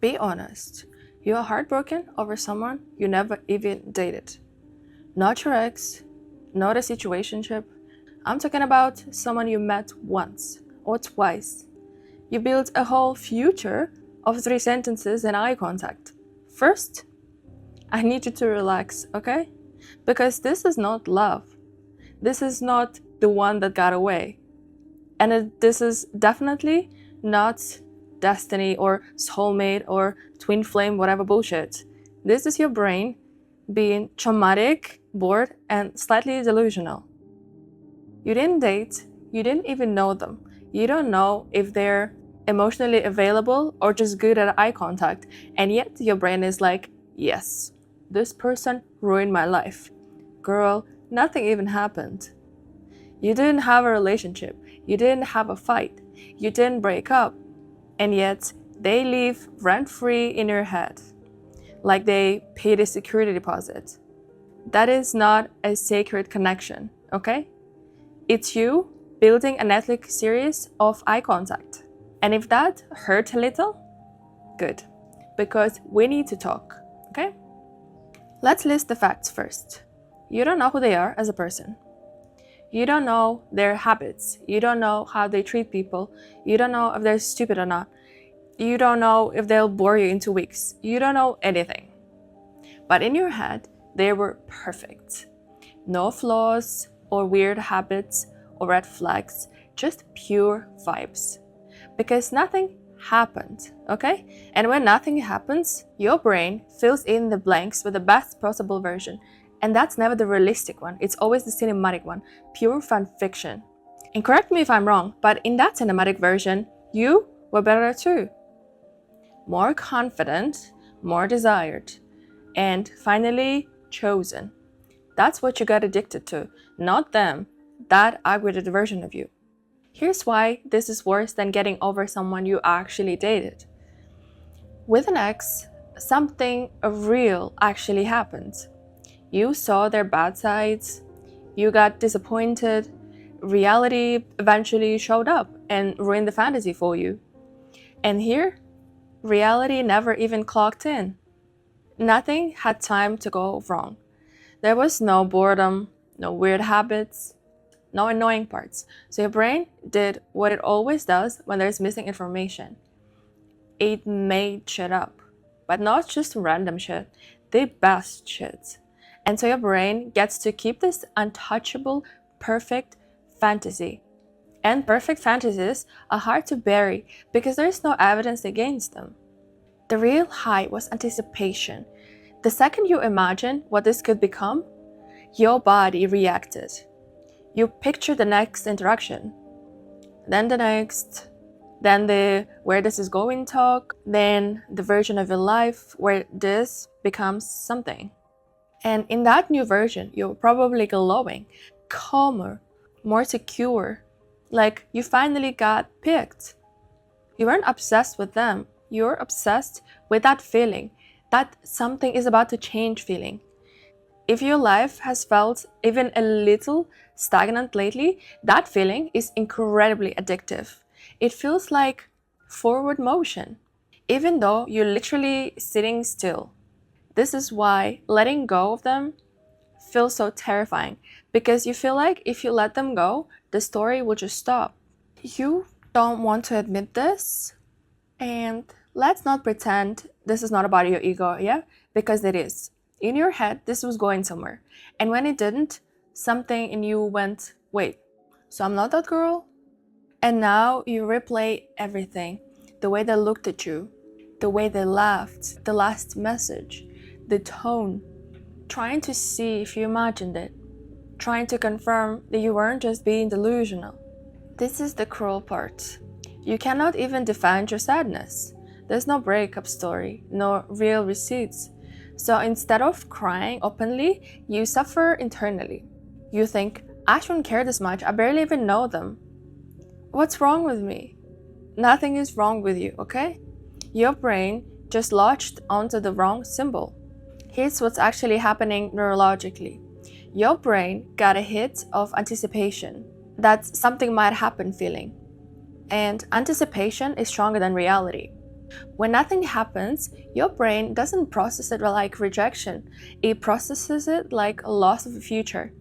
Be honest. You are heartbroken over someone you never even dated. Not your ex, not a situationship. I'm talking about someone you met once or twice. You built a whole future of 3 sentences and eye contact. First, I need you to relax, okay? Because this is not love. This is not the one that got away. And this is definitely not destiny or soulmate or twin flame, whatever bullshit. This is your brain being traumatic, bored, and slightly delusional. You didn't date, you didn't even know them. You don't know if they're emotionally available or just good at eye contact, and yet your brain is like, yes, this person ruined my life. Girl, nothing even happened. You didn't have a relationship, you didn't have a fight, you didn't break up, and yet they live rent-free in your head, like they paid a security deposit. That is not a sacred connection, okay? It's you building a Netflix series of eye contact. And if that hurt a little, good, because we need to talk, okay? Let's list the facts first. You don't know who they are as a person. You don't know their habits. You don't know how they treat people. You don't know if they're stupid or not. You don't know if they'll bore you in 2 weeks. You don't know anything. But in your head, they were perfect. No flaws or weird habits or red flags, just pure vibes. Because nothing happened, okay? And when nothing happens, your brain fills in the blanks with the best possible version. And that's never the realistic one. It's always the cinematic one, pure fan fiction. And correct me if I'm wrong, but in that cinematic version, you were better too. More confident, more desired, and finally chosen. That's what you got addicted to, not them, that aggravated version of you. Here's why this is worse than getting over someone you actually dated. With an ex, something real actually happened. You saw their bad sides, you got disappointed, reality eventually showed up and ruined the fantasy for you. And here, reality never even clocked in. Nothing had time to go wrong. There was no boredom, no weird habits, no annoying parts. So your brain did what it always does when there's missing information. It made shit up, but not just random shit, the best shit. And so your brain gets to keep this untouchable, perfect fantasy. And perfect fantasies are hard to bury because there is no evidence against them. The real high was anticipation. The second you imagine what this could become, your body reacted. You picture the next interaction, then the next, then the where this is going talk, then the version of your life where this becomes something. And in that new version, you're probably glowing, calmer, more secure, like you finally got picked. You weren't obsessed with them, you're obsessed with that feeling, that something is about to change feeling. If your life has felt even a little stagnant lately, that feeling is incredibly addictive. It feels like forward motion, even though you're literally sitting still. This is why letting go of them feels so terrifying, because you feel like if you let them go, the story will just stop. You don't want to admit this, and let's not pretend this is not about your ego, yeah? Because it is. In your head, this was going somewhere. And when it didn't, something in you went, wait, so I'm not that girl? And now you replay everything. The way they looked at you, the way they laughed, the last message, the tone, trying to see if you imagined it, trying to confirm that you weren't just being delusional. This is the cruel part. You cannot even defend your sadness. There's no breakup story, no real receipts. So instead of crying openly, you suffer internally. You think, I shouldn't care this much, I barely even know them. What's wrong with me? Nothing is wrong with you, okay? Your brain just latched onto the wrong symbol. Here's what's actually happening neurologically. Your brain got a hit of anticipation. That's something might happen feeling. And anticipation is stronger than reality. When nothing happens, your brain doesn't process it like rejection, it processes it like a loss of a future.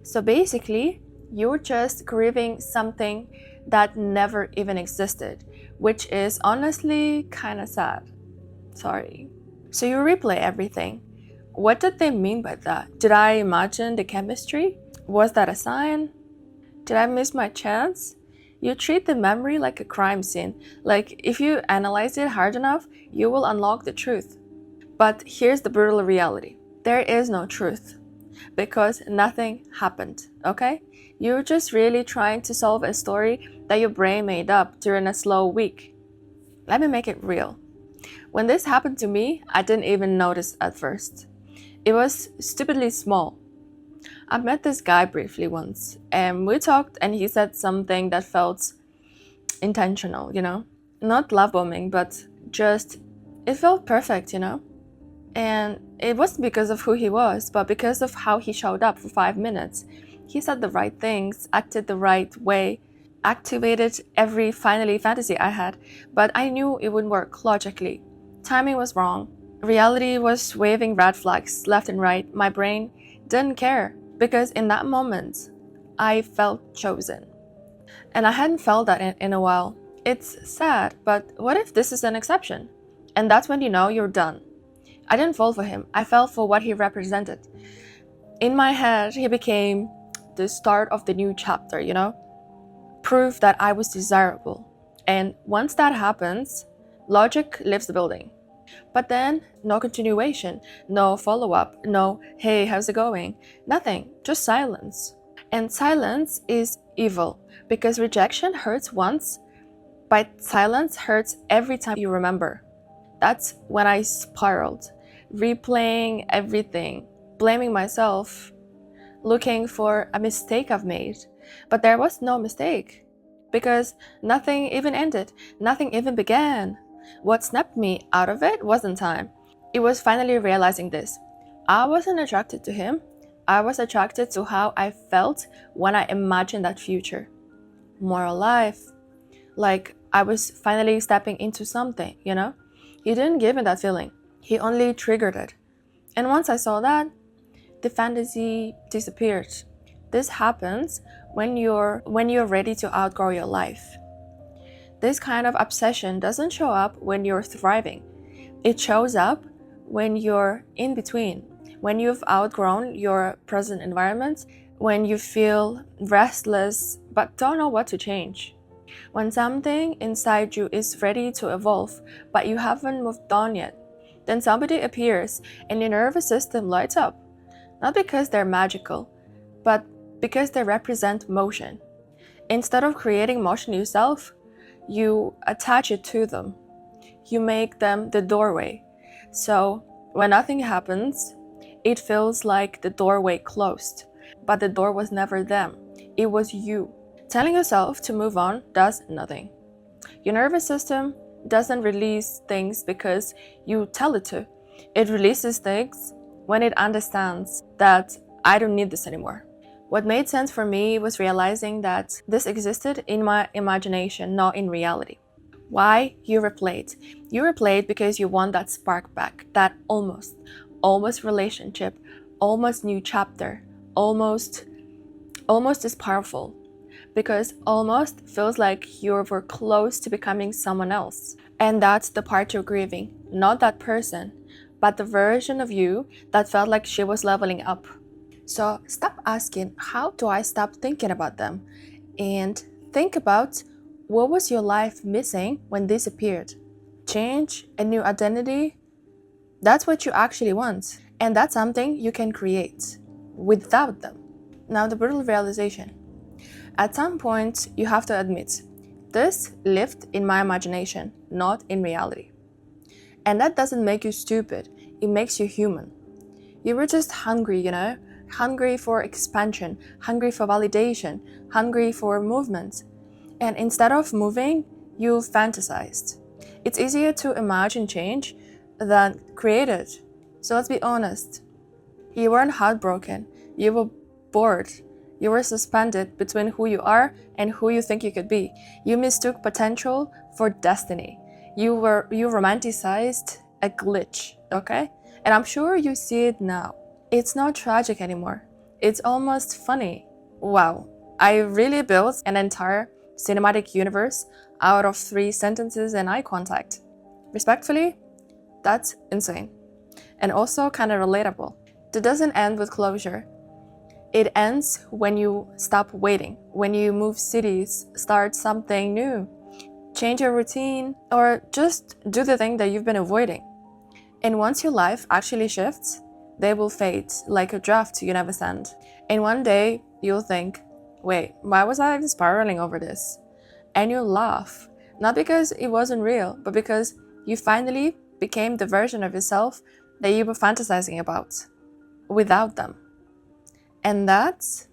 So basically, you're just grieving something that never even existed, which is honestly kinda sad. Sorry. So you replay everything. What did they mean by that? Did I imagine the chemistry? Was that a sign? Did I miss my chance? You treat the memory like a crime scene. Like, if you analyze it hard enough, you will unlock the truth. But here's the brutal reality. There is no truth. Because nothing happened, okay? You're just really trying to solve a story that your brain made up during a slow week. Let me make it real. When this happened to me, I didn't even notice at first. It was stupidly small. I met this guy briefly once, and we talked, and he said something that felt intentional, Not love bombing, but just, it felt perfect. And it wasn't because of who he was, but because of how he showed up for 5 minutes. He said the right things, acted the right way, activated every finally fantasy I had, but I knew it wouldn't work logically. Timing was wrong. Reality was waving red flags left and right. My brain didn't care because in that moment, I felt chosen. And I hadn't felt that in a while. It's sad, but what if this is an exception? And that's when you know you're done. I didn't fall for him. I fell for what he represented. In my head, he became the start of the new chapter, Proof that I was desirable. And once that happens, logic leaves the building. But then, no continuation, no follow-up, no, hey, how's it going? Nothing, just silence. And silence is evil, because rejection hurts once, but silence hurts every time you remember. That's when I spiraled, replaying everything, blaming myself, looking for a mistake I've made. But there was no mistake, because nothing even ended, nothing even began. What snapped me out of it wasn't time. It was finally realizing this. I wasn't attracted to him. I was attracted to how I felt when I imagined that future. More alive. Like I was finally stepping into something, He didn't give me that feeling. He only triggered it. And once I saw that, the fantasy disappeared. This happens when you're ready to outgrow your life. This kind of obsession doesn't show up when you're thriving. It shows up when you're in between, when you've outgrown your present environment, when you feel restless but don't know what to change. When something inside you is ready to evolve, but you haven't moved on yet, then somebody appears and your nervous system lights up. Not because they're magical, but because they represent motion. Instead of creating motion yourself, you attach it to them. You make them the doorway. So when nothing happens, it feels like the doorway closed, but the door was never them. It was you. Telling yourself to move on does nothing. Your nervous system doesn't release things because you tell it to. It releases things when it understands that I don't need this anymore. What made sense for me was realizing that this existed in my imagination, not in reality. Why? You replayed. You replayed because you want that spark back, that almost relationship, almost new chapter, almost is powerful. Because almost feels like you were close to becoming someone else. And that's the part you're grieving, not that person, but the version of you that felt like she was leveling up. So stop asking, how do I stop thinking about them? And think about, what was your life missing when this appeared? Change, a new identity? That's what you actually want. And that's something you can create without them. Now the brutal realization. At some point, you have to admit, this lived in my imagination, not in reality. And that doesn't make you stupid, it makes you human. You were just hungry, hungry for expansion, hungry for validation, hungry for movement. And instead of moving, you fantasized. It's easier to imagine change than create it. So let's be honest. You weren't heartbroken, you were bored. You were suspended between who you are and who you think you could be. You mistook potential for destiny. You romanticized a glitch, okay? And I'm sure you see it now. It's not tragic anymore. It's almost funny. Wow, I really built an entire cinematic universe out of 3 sentences and eye contact. Respectfully, that's insane. And also kind of relatable. It doesn't end with closure. It ends when you stop waiting, when you move cities, start something new, change your routine, or just do the thing that you've been avoiding. And once your life actually shifts, they will fade like a draft you never send. And one day you'll think, wait, why was I spiraling over this? And you'll laugh, not because it wasn't real, but because you finally became the version of yourself that you were fantasizing about without them. And that's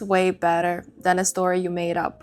way better than a story you made up.